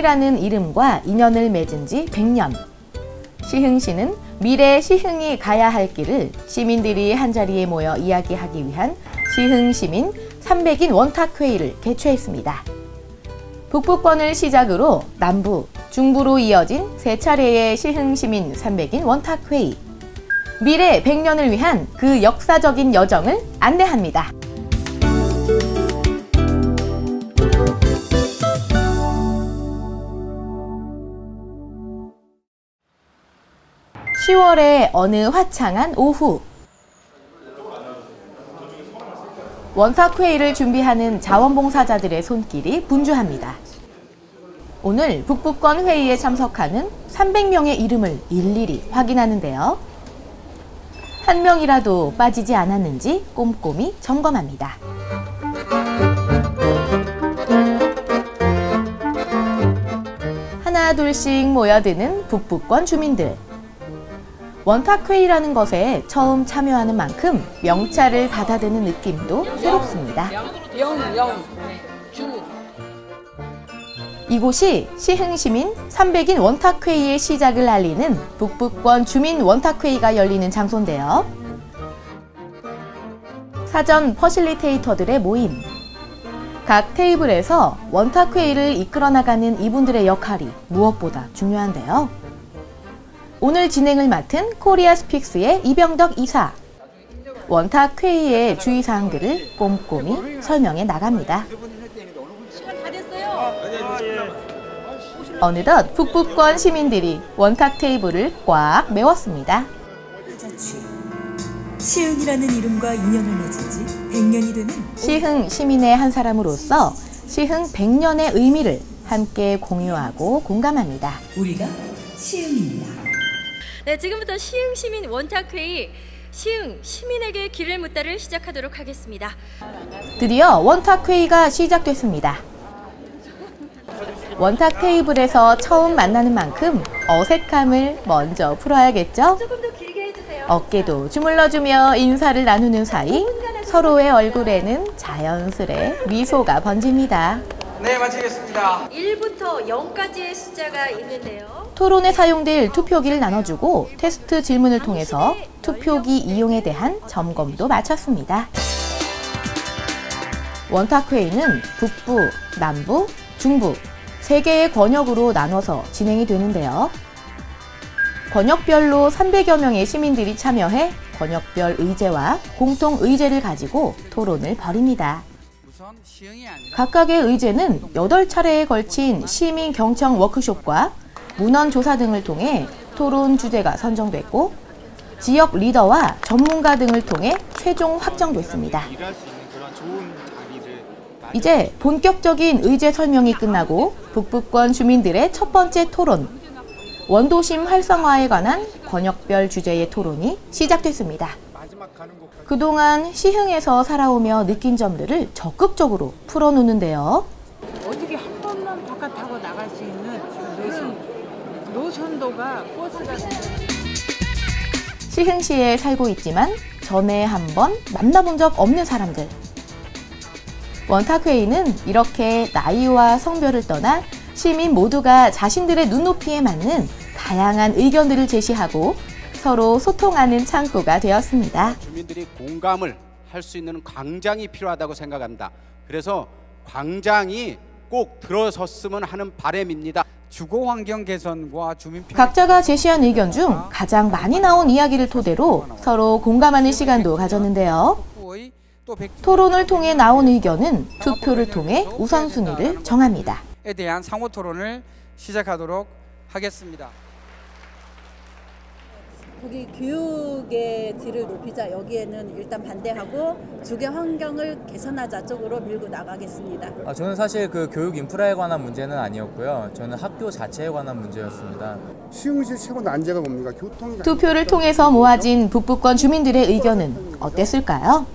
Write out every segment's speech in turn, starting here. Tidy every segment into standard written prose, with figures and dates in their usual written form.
시흥이라는 이름과 인연을 맺은 지 100년. 시흥시는 미래 시흥이 가야 할 길을 시민들이 한자리에 모여 이야기하기 위한 시흥시민 300인 원탁회의를 개최했습니다. 북부권을 시작으로 남부, 중부로 이어진 세 차례의 시흥시민 300인 원탁회의. 미래 100년을 위한 그 역사적인 여정을 안내합니다. 10월의 어느 화창한 오후, 원탁회의를 준비하는 자원봉사자들의 손길이 분주합니다. 오늘 북부권 회의에 참석하는 300명의 이름을 일일이 확인하는데요. 한 명이라도 빠지지 않았는지 꼼꼼히 점검합니다. 하나 둘씩 모여드는 북부권 주민들. 원탁회의라는 것에 처음 참여하는 만큼 명찰을 받아드는 느낌도 새롭습니다. 이곳이 시흥시민 300인 원탁회의의 시작을 알리는 북부권 주민 원탁회의가 열리는 장소인데요. 사전 퍼실리테이터들의 모임. 각 테이블에서 원탁회의를 이끌어 나가는 이분들의 역할이 무엇보다 중요한데요. 오늘 진행을 맡은 코리아 스픽스의 이병덕 이사. 원탁회의의 주의사항들을 꼼꼼히 설명해 나갑니다. 어느덧 북부권 시민들이 원탁 테이블을 꽉 메웠습니다. 시흥이라는 이름과 인연을 맺은 지 100년이 되는 시흥 시민의 한 사람으로서 시흥 100년의 의미를 함께 공유하고 공감합니다. 우리가 시흥입니다. 네, 지금부터 시흥 시민 원탁회의 시흥 시민에게 길을 묻다를 시작하도록 하겠습니다. 드디어 원탁회의가 시작됐습니다. 원탁 테이블에서 처음 만나는 만큼 어색함을 먼저 풀어야겠죠? 조금 더 길게 해주세요. 어깨도 주물러주며 인사를 나누는 사이 서로의 얼굴에는 자연스레 미소가 번집니다. 네, 마치겠습니다. 1부터 0까지의 숫자가 있는데요. 토론에 사용될 투표기를 나눠주고 테스트 질문을 통해서 투표기 이용에 대한 점검도 마쳤습니다. 원탁회의는 북부, 남부, 중부 3개의 권역으로 나눠서 진행이 되는데요. 권역별로 300여 명의 시민들이 참여해 권역별 의제와 공통 의제를 가지고 토론을 벌입니다. 각각의 의제는 8차례에 걸친 시민 경청 워크숍과 문헌 조사 등을 통해 토론 주제가 선정됐고 지역 리더와 전문가 등을 통해 최종 확정됐습니다. 이제 본격적인 의제 설명이 끝나고 북부권 주민들의 첫 번째 토론, 원도심 활성화에 관한 권역별 주제의 토론이 시작됐습니다. 그동안 시흥에서 살아오며 느낀 점들을 적극적으로 풀어놓는데요. 어떻게 한 번만 바깥 타고 나갈 수 있는 노선도가 버스가 시흥시에 살고 있지만 전에 한번 만나본 적 없는 사람들. 원탁회의는 이렇게 나이와 성별을 떠나 시민 모두가 자신들의 눈높이에 맞는 다양한 의견들을 제시하고 서로 소통하는 창구가 되었습니다. 주민들이 공감을 할 수 있는 광장이 필요하다고 생각합니다. 그래서 광장이 꼭 들어섰으면 하는 바람입니다. 주거 환경 개선과 주민 각자가 제시한 의견 중 가장 많이 나온 이야기를 토대로 서로 공감하는 시간도 가졌는데요. 토론을 통해 나온 의견은 투표를 통해 우선순위를 정합니다. 에 대한 상호 토론을 시작하도록 하겠습니다. 거기 교육의 질을 높이자, 여기에는 일단 반대하고 주거 환경을 개선하자 쪽으로 밀고 나가겠습니다. 저는 사실 그 교육 인프라에 관한 문제는 아니었고요. 저는 학교 자체에 관한 문제였습니다. 시흥시 최고 난제가 뭡니까? 교통이. 투표를 통해서 모아진 북부권 주민들의 의견은 어땠을까요?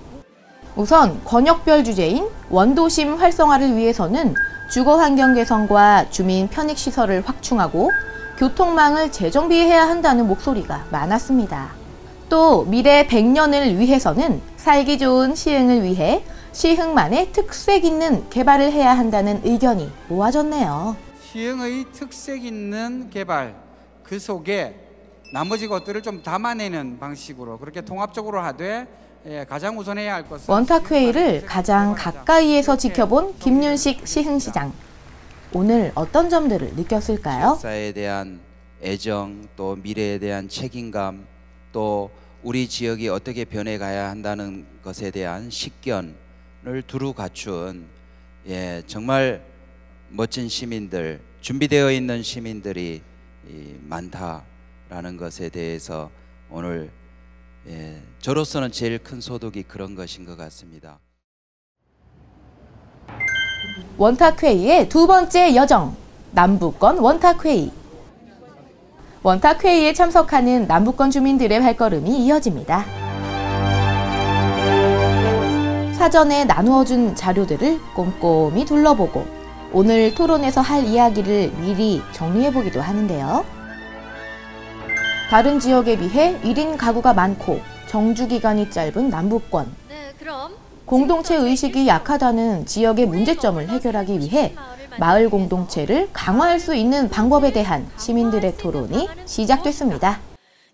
우선 권역별 주제인 원도심 활성화를 위해서는 주거 환경 개선과 주민 편익 시설을 확충하고 교통망을 재정비해야 한다는 목소리가 많았습니다. 또 미래 100년을 위해서는 살기 좋은 시흥을 위해 시흥만의 특색 있는 개발을 해야 한다는 의견이 모아졌네요. 시흥의 특색 있는 개발 그 속에 나머지 것들을 좀 담아내는 방식으로 그렇게 통합적으로 하되 가장 우선해야 할 것은 원탁회의를 가장 가까이에서 지켜본 김윤식 시흥시장. 오늘 어떤 점들을 느꼈을까요? 역사에 대한 애정, 또 미래에 대한 책임감, 또 우리 지역이 어떻게 변해가야 한다는 것에 대한 식견을 두루 갖춘 정말 멋진 시민들, 준비되어 있는 시민들이 많다라는 것에 대해서 오늘 저로서는 제일 큰 소득이 그런 것인 것 같습니다. 원탁회의의 두 번째 여정, 남북권 원탁회의. 원탁회의에 참석하는 남북권 주민들의 발걸음이 이어집니다. 사전에 나누어준 자료들을 꼼꼼히 둘러보고 오늘 토론에서 할 이야기를 미리 정리해보기도 하는데요. 다른 지역에 비해 1인 가구가 많고 정주기간이 짧은 남북권. 네, 그럼 공동체 의식이 약하다는 지역의 문제점을 해결하기 위해 마을 공동체를 강화할 수 있는 방법에 대한 시민들의 토론이 시작됐습니다.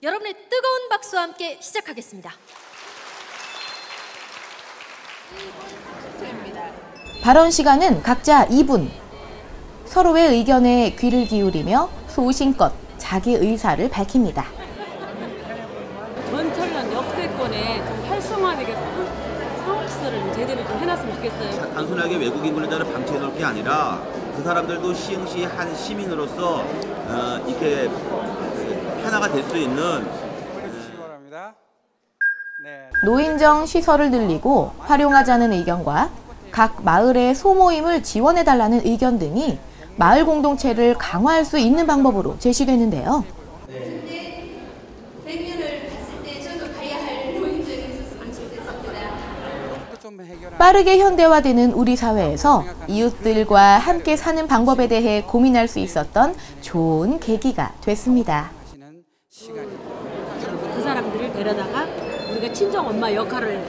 여러분의 뜨거운 박수와 함께 시작하겠습니다. 발언 시간은 각자 2분. 서로의 의견에 귀를 기울이며 소신껏 자기 의사를 밝힙니다. 전철련 역세권에 좀 활성화되게 상업시설을 제대로 좀 해놨으면 좋겠어요. 단순하게 외국인 근로자를 방치해 놓을 게 아니라 그 사람들도 시흥시 한 시민으로서 이렇게 하나가 될 수 있는 노인정 시설을 늘리고 활용하자는 의견과 각 마을의 소모임을 지원해달라는 의견 등이 마을 공동체를 강화할 수 있는 방법으로 제시되는데요. 빠르게 현대화되는 우리 사회에서 이웃들과 함께 사는 방법에 대해 고민할 수 있었던 좋은 계기가 됐습니다. 그 사람들을 데려다가 우리가 친정 엄마 역할을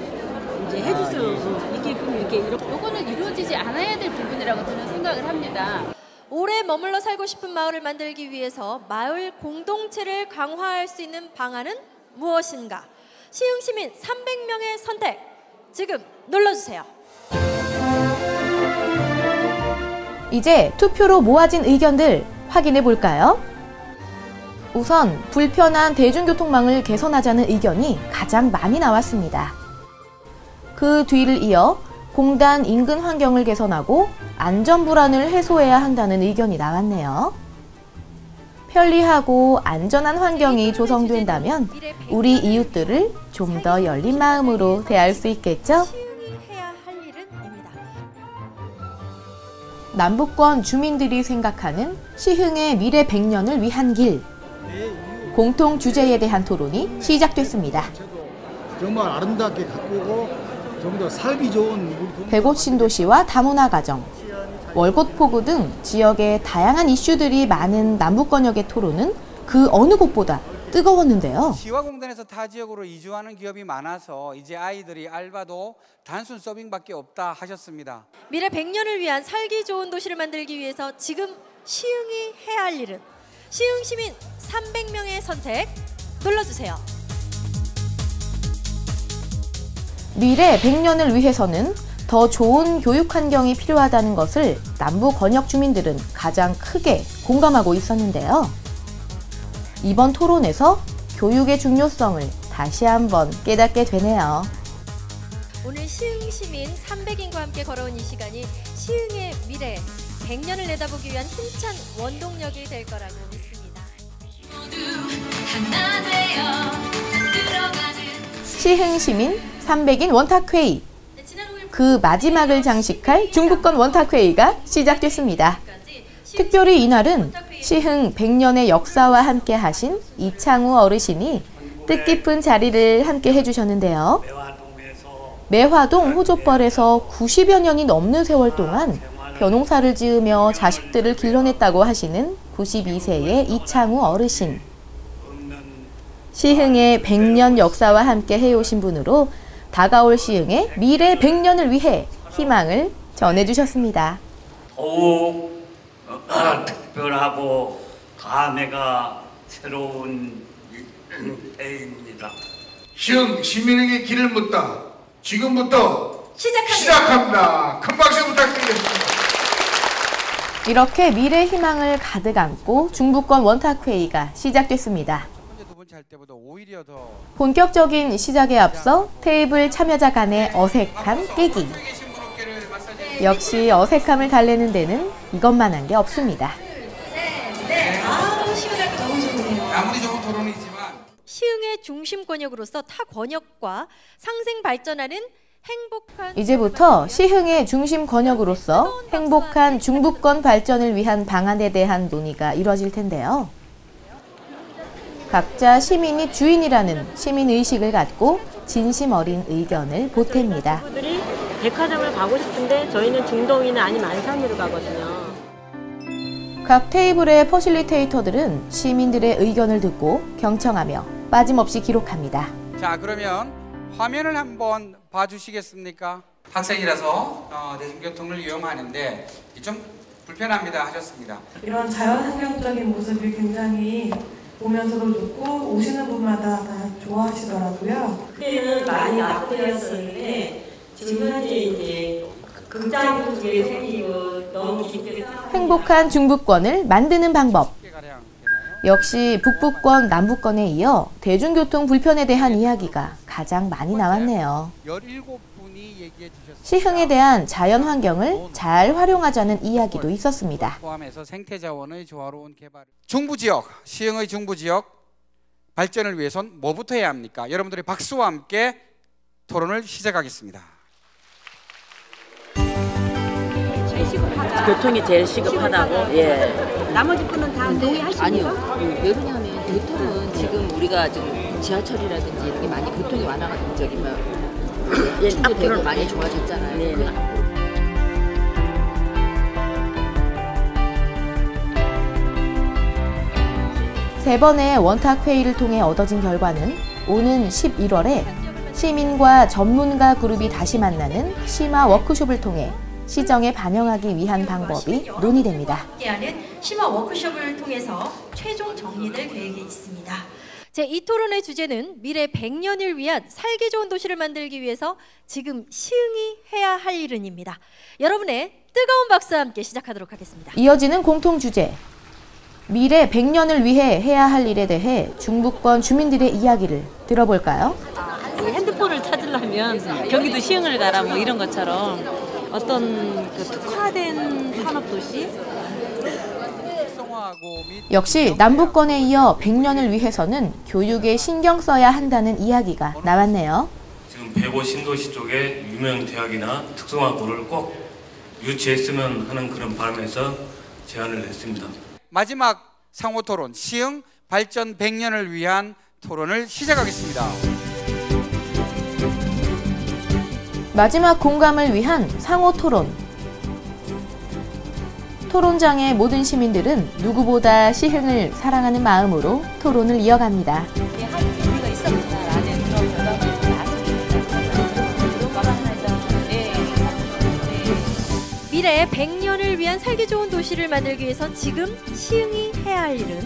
이제 해줄 수 있게끔 이렇게 요거는 이루어지지 않아야 될 부분이라고 저는 생각을 합니다. 오래 머물러 살고 싶은 마을을 만들기 위해서 마을 공동체를 강화할 수 있는 방안은 무엇인가? 시흥시민 300명의 선택, 지금 눌러주세요. 이제 투표로 모아진 의견들 확인해 볼까요? 우선 불편한 대중교통망을 개선하자는 의견이 가장 많이 나왔습니다. 그 뒤를 이어 공단 인근 환경을 개선하고 안전불안을 해소해야 한다는 의견이 나왔네요. 편리하고 안전한 환경이 조성된다면 우리 이웃들을 좀 더 열린 마음으로 대할 수 있겠죠? 남북권 주민들이 생각하는 시흥의 미래 100년을 위한 길. 공통 주제에 대한 토론이 시작됐습니다. 정말 아름답게 가꾸고 좀 더 살기 좋은 백옷 신도시와 다문화 가정, 월곶포구 등 지역의 다양한 이슈들이 많은 남북권역의 토론은 그 어느 곳보다 뜨거웠는데요. 시와 공단에서 타 지역으로 이주하는 기업이 많아서 이제 아이들이 알바도 단순 서빙밖에 없다 하셨습니다. 미래 100년을 위한 살기 좋은 도시를 만들기 위해서 지금 시흥이 해야 할 일은 시흥 시민 300명의 선택 눌러주세요. 미래 100년을 위해서는 더 좋은 교육 환경이 필요하다는 것을 남북 권역 주민들은 가장 크게 공감하고 있었는데요. 이번 토론에서 교육의 중요성을 다시 한번 깨닫게 되네요. 오늘 시흥 시민 300인과 함께 걸어온 이 시간이 시흥의 미래 100년을 내다보기 위한 힘찬 원동력이 될 거라고 믿습니다. 시흥 시민 300인 원탁회의. 그 마지막을 장식할 중북권 원탁회의가 시작됐습니다. 특별히 이날은 시흥 100년의 역사와 함께 하신 이창우 어르신이 뜻깊은 자리를 함께 해주셨는데요. 매화동 호족벌에서 90여 년이 넘는 세월 동안 벼농사를 지으며 자식들을 길러냈다고 하시는 92세의 이창우 어르신. 시흥의 100년 역사와 함께 해오신 분으로 다가올 시흥의 미래 100년을 위해 희망을 전해주셨습니다. 더욱 특별하고 감회가 새로운 해입니다. 시흥 시민에게 길을 묻다. 지금부터 시작합니다. 큰 박수 부탁드리겠습니다. 이렇게 미래 희망을 가득 안고 중부권 원탁회의가 시작됐습니다. 본격적인 시작에 앞서 테이블 참여자 간의 어색함 깨기. 역시 어색함을 달래는 데는 이것만한 게 없습니다. 시원하고 너무 좋네요. 아무리 좋은 토론이지만 시흥의 중심 권역으로서 타 권역과 상생 발전하는 행복한 이제부터 시흥의 중심 권역으로서 행복한 중부권 발전을 위한 방안에 대한 논의가 이뤄질 텐데요. 각자 시민이 주인이라는 시민의식을 갖고 진심 어린 의견을 보탭니다. 친구들이 백화점을 가고 싶은데 저희는 중동이나 아니면 안산으로 가거든요. 각 테이블의 퍼실리테이터들은 시민들의 의견을 듣고 경청하며 빠짐없이 기록합니다. 자, 그러면 화면을 한번 봐주시겠습니까? 학생이라서 대중교통을 이용하는데 좀 불편합니다 하셨습니다. 이런 자연환경적인 모습이 굉장히 보면서도 좋고 오시는 분마다 다 좋아하시더라고요. 그때는 많이 낙후되었었는데 지금 현재 이제 극장 구조에 생기고 너무 깊게 행복한 중부권을 만드는 방법. 역시 북부권, 남부권에 이어 대중교통 불편에 대한 이야기가 가장 많이 나왔네요. 시흥에 대한 자연 환경을 잘 활용하자는 이야기도 있었습니다. 포함해서 생태자원의 조화로운 개발. 중부지역, 시흥의 중부지역 발전을 위해선 뭐부터 해야 합니까? 여러분들의 박수와 함께 토론을 시작하겠습니다. 교통이 제일 시급하다고. 예. 나머지 분은 다 동의하십니까? 아니요. 왜 그러냐면 교통은 지금 우리가 지금 지하철이라든지 이렇게 많이 교통이 완화가 된 적이 앞으로 많이 좋아졌잖아요. 네. 세 번의 원탁회의를 통해 얻어진 결과는 오는 11월에 시민과 전문가 그룹이 다시 만나는 심화 워크숍을 통해 시정에 반영하기 위한 방법이 논의됩니다. 함께하는 심화 워크숍을 통해서 최종 정리될 계획이 있습니다. 이 토론의 주제는 미래 100년을 위한 살기 좋은 도시를 만들기 위해서 지금 시흥이 해야 할 일은입니다. 여러분의 뜨거운 박수와 함께 시작하도록 하겠습니다. 이어지는 공통 주제. 미래 100년을 위해 해야 할 일에 대해 중부권 주민들의 이야기를 들어볼까요? 핸드폰을 찾으려면 경기도 시흥을 가라 뭐 이런 것처럼 어떤 그 특화된 산업도시? 역시 남부권에 이어 100년을 위해서는 교육에 신경 써야 한다는 이야기가 나왔네요. 지금 배고 신도시 쪽에 유명 대학이나 특성화고를 꼭 유치했으면 하는 그런 바람에서 제안을 했습니다. 마지막 상호 토론, 시흥 발전 100년을 위한 토론을 시작하겠습니다. 마지막 공감을 위한 상호 토론. 토론장의 모든 시민들은 누구보다 시흥을 사랑하는 마음으로 토론을 이어갑니다. 미래 100년을 위한 살기 좋은 도시를 만들기 위해서 지금 시흥이 해야 할 일은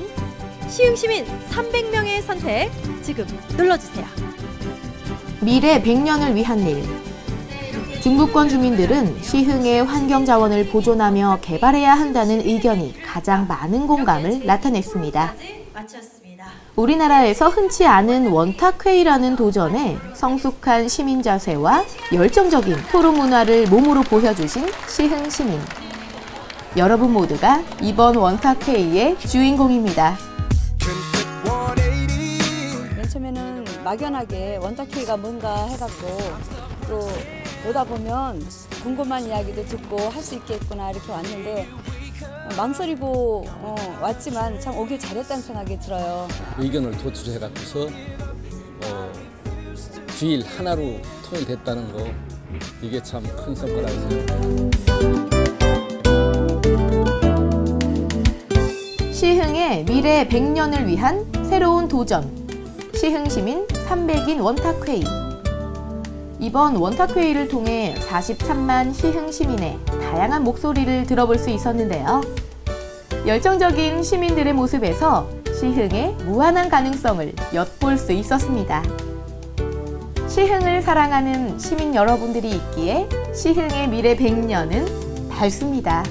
시흥 시민 300명의 선택 지금 눌러주세요. 미래 100년을 위한 일. 중부권 주민들은 시흥의 환경자원을 보존하며 개발해야 한다는 의견이 가장 많은 공감을 나타냈습니다. 우리나라에서 흔치 않은 원탁회의라는 도전에 성숙한 시민 자세와 열정적인 토론 문화를 몸으로 보여주신 시흥 시민. 여러분 모두가 이번 원탁회의의 주인공입니다. 맨 처음에는 막연하게 원탁회의가 뭔가 해갖고 또 오다 보면 궁금한 이야기도 듣고 할 수 있겠구나 이렇게 왔는데 망설이고 왔지만 참 오길 잘했다는 생각이 들어요. 의견을 도출해갖고서 주일 하나로 통일됐다는 거 이게 참 큰 성과라고 생각합니다. 시흥의 미래 100년을 위한 새로운 도전. 시흥시민 300인 원탁회의. 이번 원탁회의를 통해 43만 시흥 시민의 다양한 목소리를 들어볼 수 있었는데요. 열정적인 시민들의 모습에서 시흥의 무한한 가능성을 엿볼 수 있었습니다. 시흥을 사랑하는 시민 여러분들이 있기에 시흥의 미래 100년은 밝습니다.